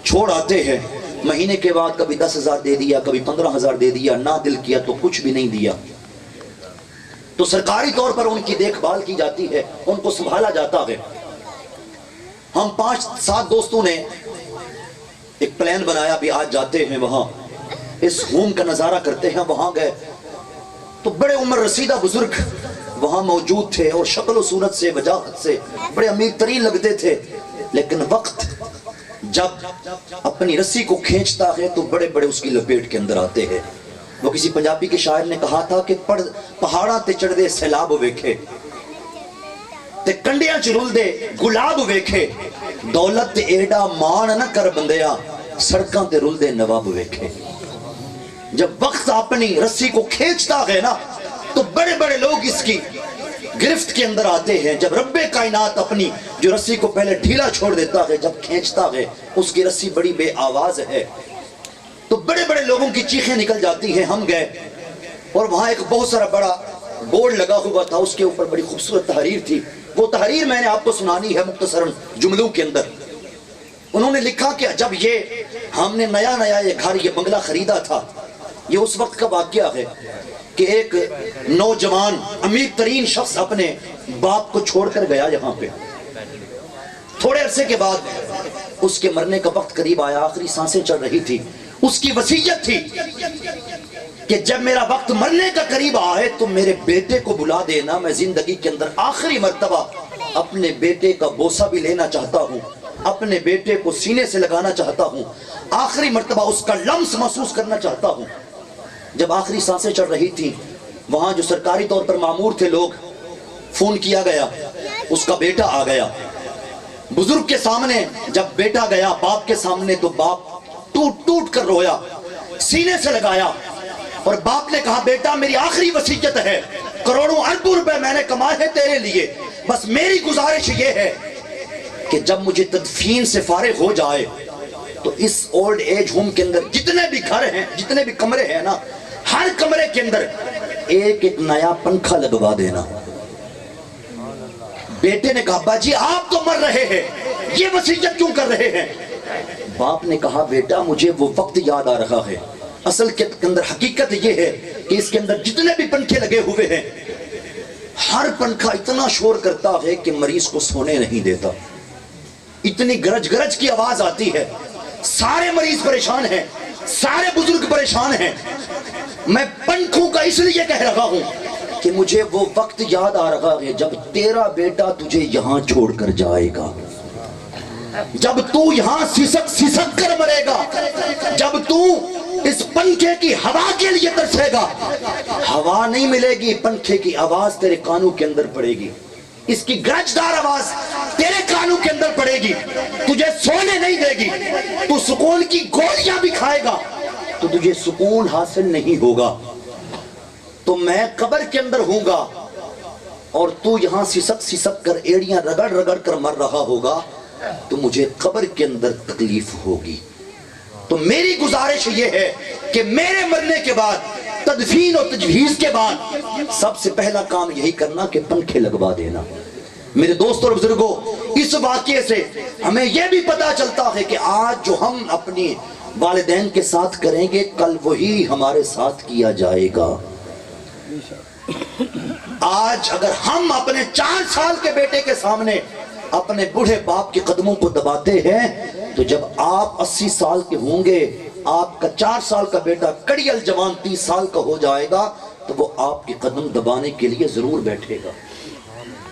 چھوڑ آتے ہیں. مہینے کے بعد کبھی 10,000 دے دیا, کبھی 15,000 دے دیا, نہ دل کیا تو کچھ بھی نہیں دیا. تو سرکاری طور پر ان کی دیکھ بھال کی جاتی ہے, ان کو سنبھالا جاتا ہے. ہم 5-7 دوستوں نے ایک پلان بنایا, بھی آج جاتے ہیں وہاں اس ہوم کا نظارہ کرتے ہیں. وہاں گئے تو بڑے عمر رسیدہ بزرگ وہاں موجود تھے اور شکل و صورت سے وجاہت سے بڑے امیر ترین لگتے تھے. لیکن وقت جب اپنی رسی کو کھینچتا ہے تو بڑے بڑے اس کی لپیٹ کے اندر آتے ہیں. وہ کسی پنجابی کے شاعر نے کہا تھا کہ پہاڑاں تے چڑھ دے سیلاب ویکھے تے کنڈیاں چ رل دے گلاب ویکھے, دولت تے ایڈا مان نہ کر بندیا, سڑکاں تے رل دے نواب ویکھے. جب وقت اپنی رسی کو کھینچتا ہے نا تو بڑے بڑے لوگ اس کی گرفت کے اندر آتے ہیں. جب رب کائنات اپنی جو رسی کو پہلے ڈھیلا چھوڑ دیتا ہے, جب کھینچتا ہے اس کی رسی بڑی بے آواز ہے تو بڑے بڑے لوگوں کی چیخیں نکل جاتی ہیں. ہم گئے اور وہاں ایک بہت سارا بڑا بورڈ لگا ہوا تھا, اس کے اوپر بڑی خوبصورت تحریر تھی. وہ تحریر میں نے آپ کو سنانی ہے مختصراً جملوں کے اندر. انہوں نے لکھا کہ جب یہ ہم نے نیا یہ گھر یہ بنگلہ خریدا تھا, یہ اس وقت کا واقعہ ہے کہ ایک نوجوان امیر ترین شخص اپنے باپ کو چھوڑ کر گیا یہاں پہ. تھوڑے عرصے کے بعد اس کے مرنے کا وقت قریب آیا, آخری سانسیں چل رہی تھی. اس کی وصیت تھی کہ جب میرا وقت مرنے کا قریب آئے تو میرے بیٹے کو بلا دینا, میں زندگی کے اندر آخری مرتبہ اپنے بیٹے کا بوسہ بھی لینا چاہتا ہوں, اپنے بیٹے کو سینے سے لگانا چاہتا ہوں, آخری مرتبہ اس کا لمس محسوس کرنا چاہتا ہوں. جب آخری سانسیں چڑھ رہی تھی وہاں جو سرکاری طور پر مامور تھے لوگ, فون کیا گیا, اس کا بیٹا آ گیا. بزرگ کے سامنے جب بیٹا گیا باپ کے سامنے تو باپ ٹوٹ ٹوٹ کر رویا, سینے سے لگایا اور باپ نے کہا بیٹا میری آخری وصیت ہے, کروڑوں اربوں روپے میں نے کمائے ہیں تیرے لیے, بس میری گزارش یہ ہے کہ جب مجھے تدفین سے فارغ ہو جائے تو اس اولڈ ایج ہوم کے اندر جتنے بھی گھر ہیں جتنے بھی کمرے ہیں نا, ہر کمرے کے اندر ایک ایک نیا پنکھا لگوا دینا. بیٹے نے کہا ابا جی آپ تو مر رہے ہیں, یہ وصیت کیوں کر رہے ہیں؟ باپ نے کہا بیٹا مجھے وہ وقت یاد آ رہا ہے. اصل کے اندر حقیقت یہ ہے کہ اس کے اندر جتنے بھی پنکھے لگے ہوئے ہیں ہر پنکھا اتنا شور کرتا ہے کہ مریض کو سونے نہیں دیتا. اتنی گرج گرج کی آواز آتی ہے, سارے مریض پریشان ہیں, سارے بزرگ پریشان ہیں. میں پنکھوں کا اس لیے کہہ رہا ہوں کہ مجھے وہ وقت یاد آ رہا ہے جب تیرا بیٹا تجھے یہاں چھوڑ کر جائے گا, جب تو یہاں سسک سسک کر مرے گا, جب تو اس پنکھے کی ہوا کے لیے ترسے گا. ہوا نہیں ملے گی, پنکھے کی آواز تیرے کانوں کے اندر پڑے گی, اس کی گرجدار آواز تیرے کانوں کے اندر پڑے گی, تجھے سونے نہیں دے گی, تو سکون کی گولیاں بھی کھائے گا تو تجھے سکون حاصل نہیں ہوگا. تو میں قبر کے اندر ہوں گا اور تو یہاں سسک سسک کر ایڑیاں رگڑ رگڑ کر مر رہا ہوگا تو مجھے قبر کے اندر تکلیف ہوگی. تو میری گزارش یہ ہے کہ میرے مرنے کے بعد تدفین اور تجہیز کے بعد سب سے پہلا کام یہی کرنا کہ پنکھے لگوا دینا. میرے دوستوں اور بزرگوں, اس واقعے سے ہمیں یہ بھی پتا چلتا ہے کہ آج جو ہم اپنی والدین کے ساتھ کریں گے کل وہی ہمارے ساتھ کیا جائے گا. آج اگر ہم اپنے 4 سال کے بیٹے کے سامنے اپنے بوڑھے باپ کے قدموں کو دباتے ہیں تو جب آپ 80 سال کے ہوں گے آپ کا 4 سال کا بیٹا کڑیل جوان 30 سال کا ہو جائے گا تو وہ آپ کے قدم دبانے کے لیے ضرور بیٹھے گا۔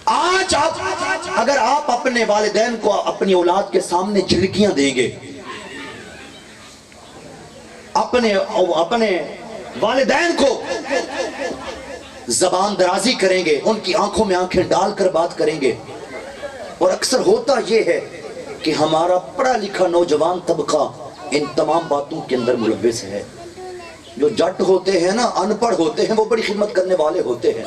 آج اگر آپ اپنے والدین کو اپنی اولاد کے سامنے جھڑکیاں دیں گے، اپنے والدین کو زبان درازی کریں گے، ان کی آنکھوں میں آنکھیں ڈال کر بات کریں گے، اور اکثر ہوتا یہ ہے کہ ہمارا پڑھا لکھا نوجوان طبقہ ان تمام باتوں کے اندر ملوث ہے۔ جو جٹ ہوتے ہیں نا، ان پڑھ ہوتے ہیں، وہ بڑی خدمت کرنے والے ہوتے ہیں۔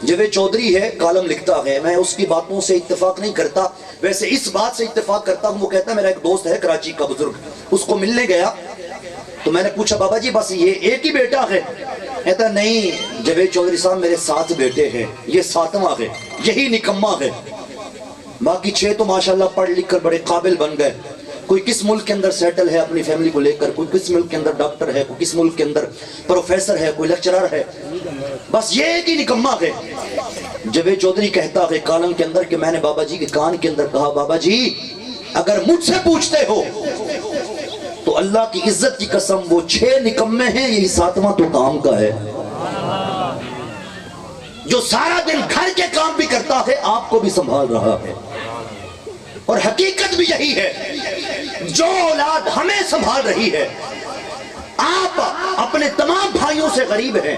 جاوید چودھری ہے، کالم لکھتا ہے، میں اس کی باتوں سے اتفاق نہیں کرتا، ویسے اس بات سے اتفاق کرتا ہوں۔ وہ کہتا ہے میرا ایک دوست ہے کراچی کا بزرگ، اس کو ملنے گیا تو میں نے پوچھا بابا جی بس یہ ایک ہی بیٹا ہے؟ کہتا نہیں جاوید چودھری صاحب میرے 7 بیٹے ہیں، یہ 7واں ہے، یہی نکما ہے، باقی 6 تو ماشاءاللہ پڑھ لکھ کر بڑے قابل بن گئے، کوئی کس ملک کے اندر سیٹل ہے اپنی فیملی کو لے کر، کوئی کس ملک کے اندر ڈاکٹر ہے، کوئی کس ملک کے اندر پروفیسر ہے، کوئی لیکچرر ہے، بس یہ ایک ہی نکما ہے۔ جاوید چودھری کہتا ہے کالم کے اندر کہ میں نے بابا جی کے کان کے اندر کہا بابا جی اگر مجھ سے پوچھتے ہو تو اللہ کی عزت کی قسم وہ 6 نکمے ہیں، یہی 7واں تو کام کا ہے، جو سارا دن گھر کے کام بھی کرتا ہے آپ کو بھی سنبھال رہا ہے۔ اور حقیقت بھی یہی ہے، جو اولاد ہمیں سنبھال رہی ہے، آپ اپنے تمام بھائیوں سے غریب ہیں،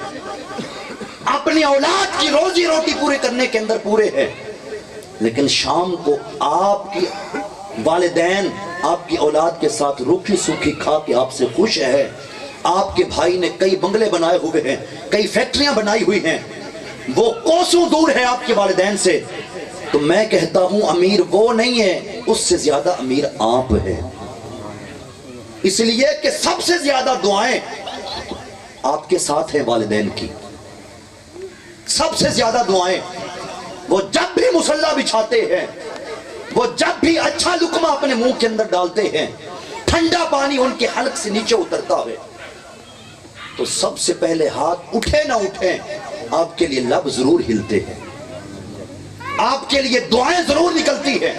اپنی اولاد کی روزی روٹی پورے کرنے کے اندر پورے ہیں، لیکن شام کو آپ کی والدین آپ کی اولاد کے ساتھ روکھی سوکھی کھا کے آپ سے خوش ہے۔ آپ کے بھائی نے کئی بنگلے بنائے ہوئے ہیں، کئی فیکٹریاں بنائی ہوئی ہیں، وہ کوسوں دور ہے آپ کے والدین سے، تو میں کہتا ہوں امیر وہ نہیں ہے، اس سے زیادہ امیر آپ ہیں، اس لیے کہ سب سے زیادہ دعائیں آپ کے ساتھ ہیں والدین کی، سب سے زیادہ دعائیں۔ وہ جب بھی مصلی بچھاتے ہیں، وہ جب بھی اچھا لقمہ اپنے منہ کے اندر ڈالتے ہیں، ٹھنڈا پانی ان کے حلق سے نیچے اترتا ہے تو سب سے پہلے ہاتھ اٹھے نہ اٹھیں آپ کے لیے لب ضرور ہلتے ہیں، آپ کے لیے دعائیں ضرور نکلتی ہیں۔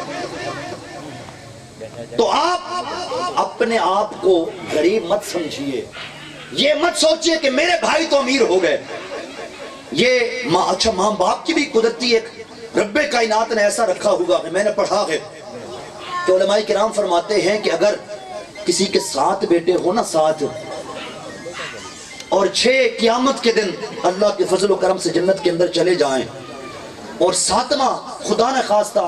تو آپ اپنے آپ کو غریب مت سمجھیے، یہ مت سوچئے کہ میرے بھائی تو امیر ہو گئے، یہ اچھا ماں باپ کی بھی قدرتی ایک رب کائنات نے ایسا رکھا ہوگا ہے۔ میں نے پڑھا ہے کہ علماء کرام فرماتے ہیں کہ اگر کسی کے 7 بیٹے ہو نا 7 اور 6 قیامت کے دن اللہ کے فضل و کرم سے جنت کے اندر چلے جائیں اور 7واں خدا نہ خواستہ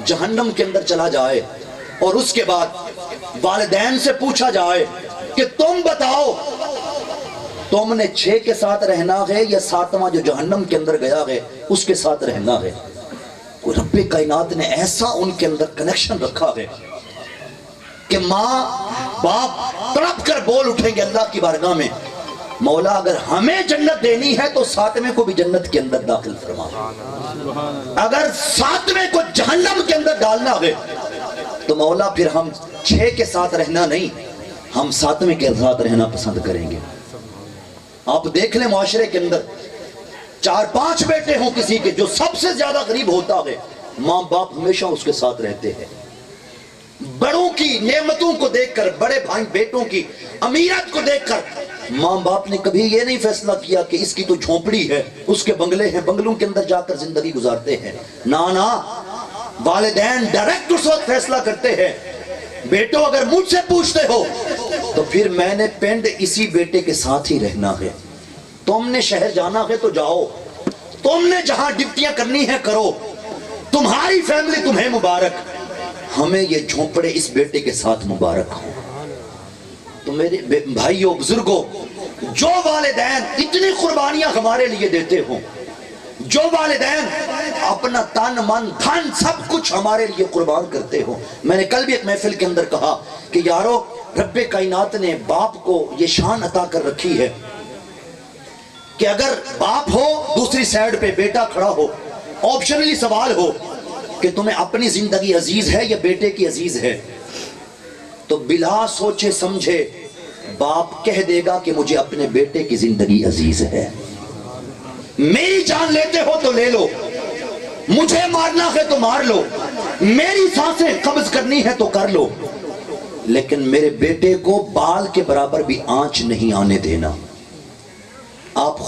جہنم کے اندر چلا جائے اور اس کے بعد والدین سے پوچھا جائے کہ تم بتاؤ تم نے 6 کے ساتھ رہنا ہے یا 7واں جو جہنم کے اندر گیا ہے اس کے ساتھ رہنا ہے؟ رب کائنات نے ایسا ان کے اندر کنیکشن رکھا ہے کہ ماں باپ تڑپ کر بول اٹھیں گے اللہ کی بارگاہ میں مولا اگر ہمیں جنت دینی ہے تو 7ویں کو بھی جنت کے اندر داخل فرما، اگر 7ویں کو جہنم کے اندر ڈالنا ہے تو مولا پھر ہم 6 کے ساتھ رہنا نہیں، ہم 7ویں کے ساتھ رہنا پسند کریں گے۔ آپ دیکھ لیں معاشرے کے اندر 4-5 بیٹے ہوں کسی کے، جو سب سے زیادہ غریب ہوتا ہے ماں باپ ہمیشہ اس کے ساتھ رہتے ہیں۔ بڑوں کی نعمتوں کو دیکھ کر، بڑے بھائی بیٹوں کی امیرت کو دیکھ کر ماں باپ نے کبھی یہ نہیں فیصلہ کیا کہ اس کی تو جھونپڑی ہے، اس کے بنگلے ہیں، بنگلوں کے اندر جا کر زندگی گزارتے ہیں۔ نا والدین ڈائریکٹ اس وقت فیصلہ کرتے ہیں بیٹو اگر مجھ سے پوچھتے ہو تو پھر میں نے پینڈ اسی بیٹے کے ساتھ ہی رہنا ہے، تم نے شہر جانا ہے تو جاؤ، تم نے جہاں ڈپٹیاں کرنی ہے کرو، تمہاری فیملی تمہیں مبارک، ہمیں یہ جھونپڑے اس بیٹے کے ساتھ مبارک ہوں۔ تو میرے بھائیوں بزرگوں، جو والدین اتنی قربانیاں ہمارے لیے دیتے ہوں، جو والدین اپنا تن من دھن سب کچھ ہمارے لیے قربان کرتے ہوں، میں نے کل بھی ایک محفل کے اندر کہا کہ یارو رب کائنات نے باپ کو یہ شان عطا کر رکھی ہے کہ اگر باپ ہو دوسری سائیڈ پہ بیٹا کھڑا ہو، آپشنلی سوال ہو کہ تمہیں اپنی زندگی عزیز ہے یا بیٹے کی عزیز ہے، تو بلا سوچے سمجھے باپ کہہ دے گا کہ مجھے اپنے بیٹے کی زندگی عزیز ہے، میری جان لیتے ہو تو لے لو، مجھے مارنا ہے تو مار لو، میری سانسیں قبض کرنی ہے تو کر لو، لیکن میرے بیٹے کو بال کے برابر بھی آنچ نہیں آنے دینا۔ آپ